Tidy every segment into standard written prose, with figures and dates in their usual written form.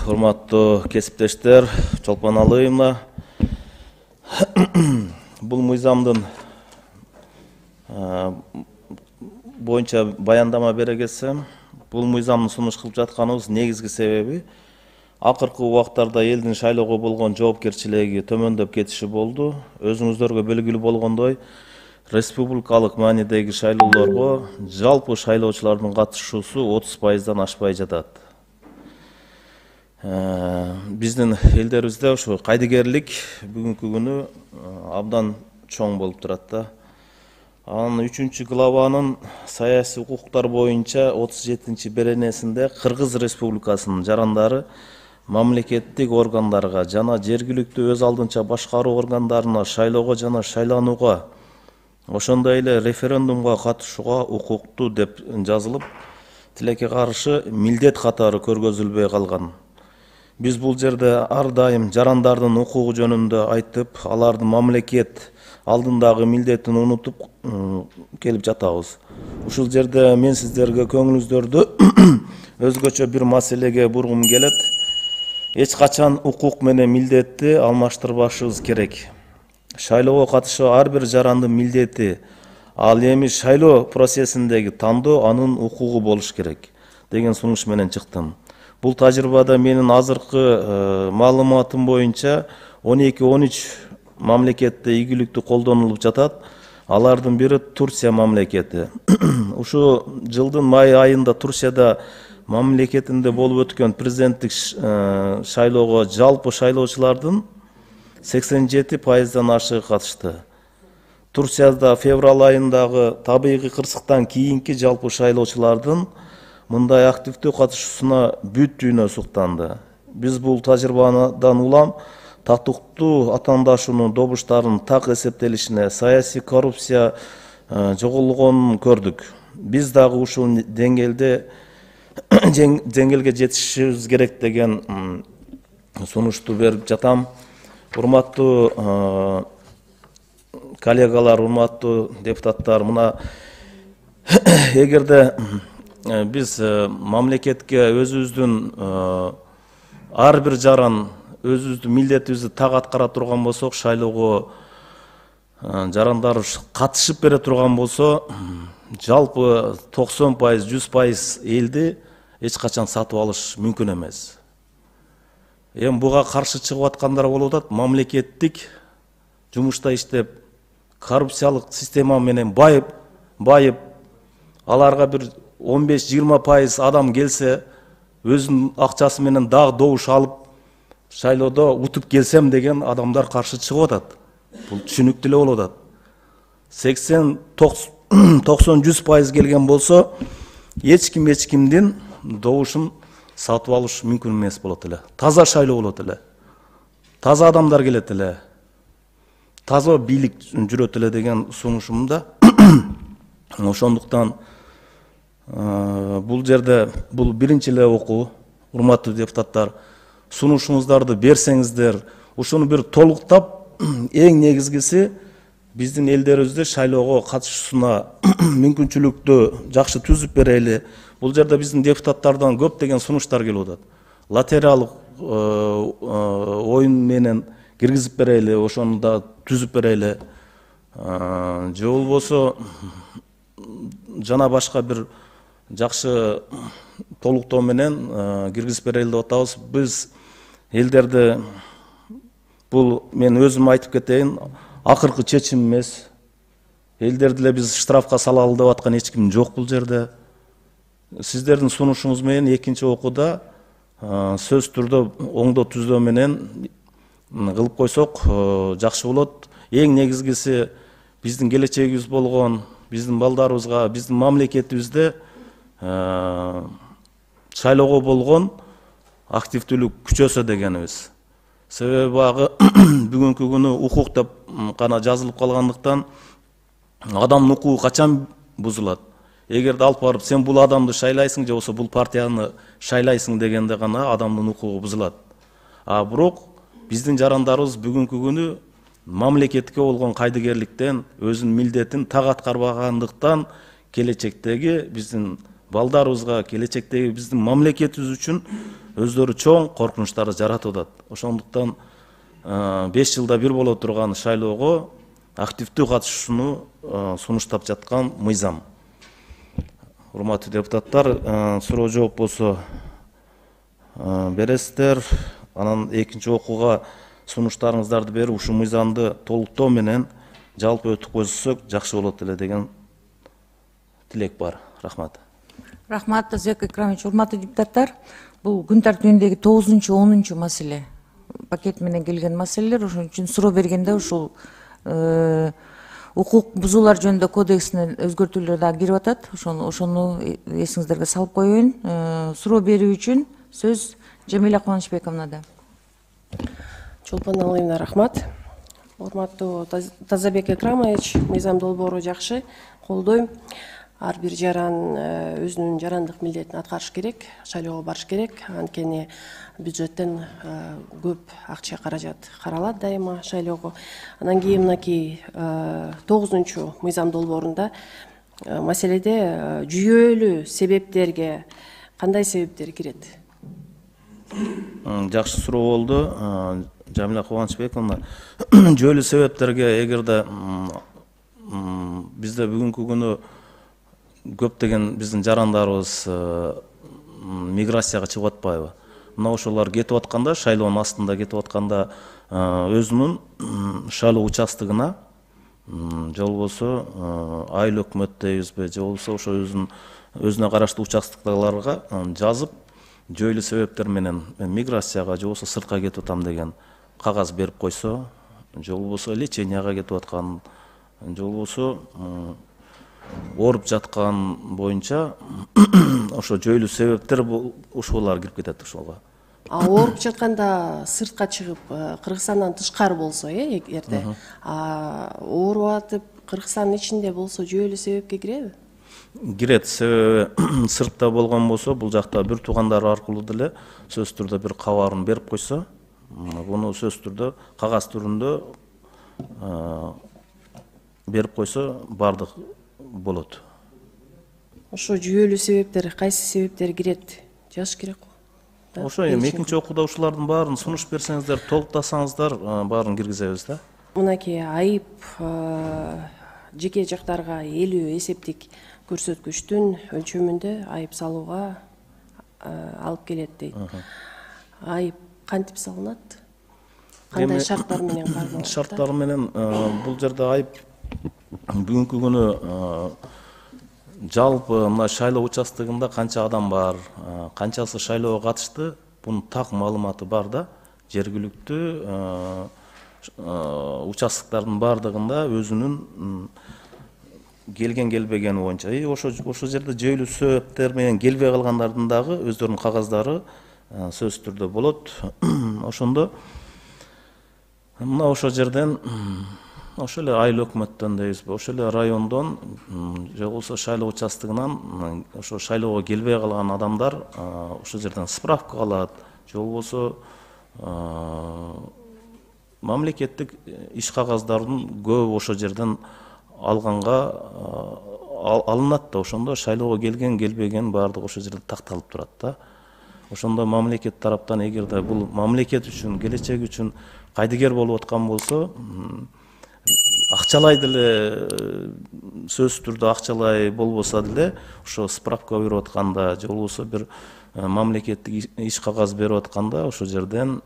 урматтуу кесиптештер, Чолпон Алыйымна. Бул мыйзамдын боюнча баяндама бере кетсем, бул мыйзамды сунуш кылып жатканыбыз негизги себеби акыркы убактарда элдин шайлоого болгон жоопкерчилиги төмөндөп кетиши болду. Өзүңүздөргө белгилүү болгондой, республикалык маанидеги шайлоолорго жалпы шайлоочулардын катышуусу 30%дан ашпай жатат. Биздин элдерибизде ушу кайдыгерлик бүгүнкү күнү абдан чоң болуп турат да. Анын 3-главанын саясий укуктар боюнча 37-беренесинде Кыргыз Республикасынын жарандары мамлекеттик органдарга жана жергиликтүү өз алдынча башкаруу органдарына шайлоого жана шайланууга, ошондой эле референдумга катышууга укуктуу деп жазылып, тилекке каршы милдет катары көргөзүлбөй калган. Биз бул жерде ар дайым жарандардын укугу жөнүндө айтып, алардын мамлекет алдындагы милдетин унутуп келип жатабыз. Ушул жерде мен сиздерге көңүлүңүздөрдү өзгөчө бир маселеге бургум келет. Эч качан укук менен милдетти алмаштырбашыбыз керек. Шайлоого катышуу ар бир жарандын милдети, ал эми шайлоо процессиндеги тандоо анын укугу болуш керек деген сунуш менен чыктым. Бул тажрыйбада менин азыркы маалыматым боюнча 12-13 мамлекетте ийгиликтүү колдонулуп жатат. Алардын бири Турция мамлекети. Ушу жылдын май айында Турцияда мамлекетинде болуп өткөн президенттик шайлоого жалпы шайлоочулардын 87%дан ашыгы катышты. Турцияда февраль айындагы табигый кырсыктан кийинки жалпы шайлоочулардын мындай активдүү катышуусуна бүт дүйнө суктанды. Биз бул тажрыйбадан улам татыктуу атаандашуунун добуштарын так эсептелишине, саясий коррупция жогулгонун көрдүк. Биз дагы ушул деңгээлге жетишибиз керек деген сунушту берип жатам. Урматтуу коллегалар, урматтуу депутаттар, мына эгерде биз мамлекетке өзүбүздүн ар бир жаран өзүбүздүн милдетибизди так аткара турган болсок, шайлоого жарандар катышып бере турган болсо, жалпы 90%, 100% элди эч качан сатып алыш мүмкүн эмес. Эми буга каршы чыгып аткандар болуп атат. Мамлекеттик жумушта иштеп, коррупциялык система менен байып, аларга бир 15-20% адам келсе, өзүнүн акчасы менен дагы добуш алып, шайлоодо утуп келсем деген адамдар каршы чыгып атат. Бул түшүнүктүү эле болуп атат. 80-90-100% келген болсо, эч кимдин добушун сатып алыш мүмкүн эмес болот эле. Таза шайлоо болот эле. Таза адамдар келет эле. Таза бийлик жүрөт эле деген сунушумда. Ошондуктан бул жерде бул биринчи эле окуу, урматтуу депутаттар, сунушуңуздарды берсеңиздер, ушуну бир толуктап, эң негизгиси биздин элдерибизди шайлоого катышуусуна мүмкүнчүлүктү жакшы түзүп берели. Бул жерде биздин депутаттардан көптөгөн сунуштар келип атат. Лотериялык оюн менен киргизип берели, ошону да түзүп берели. Же болбосо жана башка бир жакшы толуктоо менен киргизип берели деп атабыз. Биз элдерди, бул мен өзүм айтып кетейин, акыркы чечим эмес. Элдерди эле биз штрафка салалы деп аткан эч ким жок бул жерде. Сиздердин сунушуңуз менен экинчи окууда сөз түрдө оңдоо түздөө менен кылып койсок жакшы болот. Эң негизгиси биздин келечегибиз болгон, биздин балдарыбызга, биздин мамлекетибизде шайлоого болгон активдүүлүк күчөсө дегенибиз. Себеби багы бүгүнкү күнү укук деп гана жазылып калгандыктан адамдын укугу качан бузулат? Эгерде алып барып сен бул адамды шайлайсың же болбосо бул партияны шайлайсың дегенде гана адамдын укугу бузулат. А бирок биздин жарандарыбыз бүгүнкү күнү мамлекетке болгон кайдыгерликтен өзүнүн милдетин так аткарбагандыктан келечектеги биздин балдарыбызга, келечектеги биздин мамлекетибиз үчүн өздөрү чоң коркунучтарды жаратып атат. Ошондуктан 5 жылда бир боло турган шайлоого активдүү катышууну сунуштап жаткан мыйзам. Урматтуу депутаттар, суроо жооп болсо бересиздер. Анан экинчи окууга сунуштарыңыздарды берип, ушул мыйзамды толуктоо менен жалпы өткөзсөк жакшы болот эле деген тилек бар. Рахмат. Рахмат, Азек Экрамович. Урматтуу депутаттар, бул күн тартибиндеги 9-10 маселе пакет менен келген маселелер. Ошон үчүн суроо бергенде ушул укук бузуулар жөнүндө кодексине өзгөртүүлөр да кирип атат. Ошону эсиңиздерге салып коеюн. Суроо берүү үчүн сөз Жамиля Кубанычбековнада. Чолпон Алыевна, рахмат. Урматтуу Тазабек Экрамович, мыйзам долбоору жакшы, колдойм. Ар бир жаран өзүнүн жарандык милдетин аткарыш керек, шайлоого барыш керек. Анткени бюджеттен көп акча каражат каралат дайыма шайлоого. Анан кийин мынакей 9 мыйзам долбоорунда маселеде жүйөлүү себептерге кандай себептер кирет? Жакшы суроо болду. Жамиля Кубанычбековна, жүйөлүү себептерге эгерде бизде бүгүнкү күнү көптөгөн биздин жарандарыбыз миграцияга чыгып атпайбы? Мына ошолор кетип атканда, шайлоонун астында кетип атканда өзүнүн шайлоо участогуна же болбосо айыл өкмөт дейбизби, же болбосо ошо өзүнө караштуу участоктогуларга жазып, жүйөлүү себептер менен миграцияга же болбосо сыртка кетип атам деген кагаз берип койсо, же болбосо леченияга кетип аткан, же болбосо ооруп жаткан боюнча ошо жүйөлүү себептер ушулар кирип кетет ошого. Ооруп жатканда сыртка чыгып, Кыргызстандан тышкары болсо, эгерде ооруп атып Кыргызстандын ичинде болсо жүйөлүү себепке киреби? Кирет. Себеби сыртта болгон болсо, бул жакта бир туугандары аркылуу деле сөзсүз түрдө бир кабарын берип койсо, буну сөзсүз түрдө кагаз түрүндө берип койсо бардык болот. Ошо жүйөлүү себептер, кайсы себептер кирет? Жазыш керек го. Ошо экинчи окууда ушулардын баарын сунуш берсеңиздер, толуктасаңыздар, баарын киргизебиз да. Мынакей айып жеке жактарга 50 эсептик көрсөткүчтүн өлчөмүндө айып салууга алып келет дейт. Айып кантип салынат? Кандай шарттар менен каралат? Шарттар менен бул жерде айып бүгүнкү күнү жалпы мына шайлоо участогунда канча адам бар, канчасы шайлоого катышты, бунун так маалыматы бар да. Жергиликтүү участоктардын бардыгында өзүнүн келген келбегени боюнча, ошол жерде жүйөлүү себептер менен келбей калгандардын дагы өздөрүнүн кагаздары сөзсүз түрдө болот. Ошондо мына ошол жерден ошол эле айыл өкмөттөн дейбизби, ошол эле райондон же болбосо шайлоо участогунан ошо шайлоого келбей калган адамдар ошол жерден справка алат, же болбосо мамлекеттик иш кагаздарын көп ошол жерден алганга алынат да. Ошондо шайлоого келген келбеген баардыгы ошол жерде такталып турат да. Ошондо мамлекет тараптан эгерде бул мамлекет үчүн, келечек үчүн кайдыгер болуп аткан болсо, акчалай деле сөзсүз түрдө акчалай болбосо деле ошо справка берип атканда же болбосо бир мамлекеттик иш кагаз берип атканда ошол жерден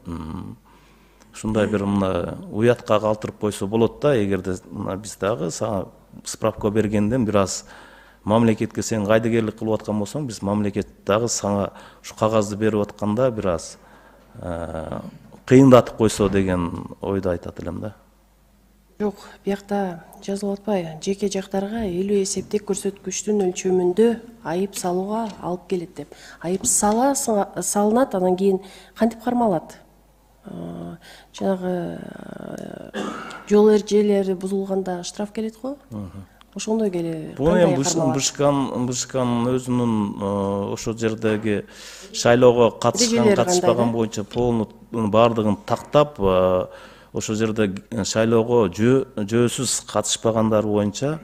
ушундай бир мына уятка калтырып койсо болот да. Эгерде биз дагы сага справка бергенден бир аз мамлекетке сен кайдыгерлик кылып аткан болсоң, биз мамлекет дагы сага ушу кагазды берип атканда бир аз кыйындатып койсо деген ойду айтат элем да. Жок, биякта жазылып атпайбы? Жеке жактарга 50 эсептик көрсөткүчтүн өлчөмүндө айып салууга алып келет деп. Айып салынат, анан кийин кантип кармалат? Жанагы жол эрежелери бузулганда штраф келет го? Ошондой келе. Бул эми БШКнын өзүнүн ошол жердеги шайлоого катышкан, катышпаган боюнча полный баардыгын тактап, ошол жерде шайлоого жөөсүз катышпагандар боюнча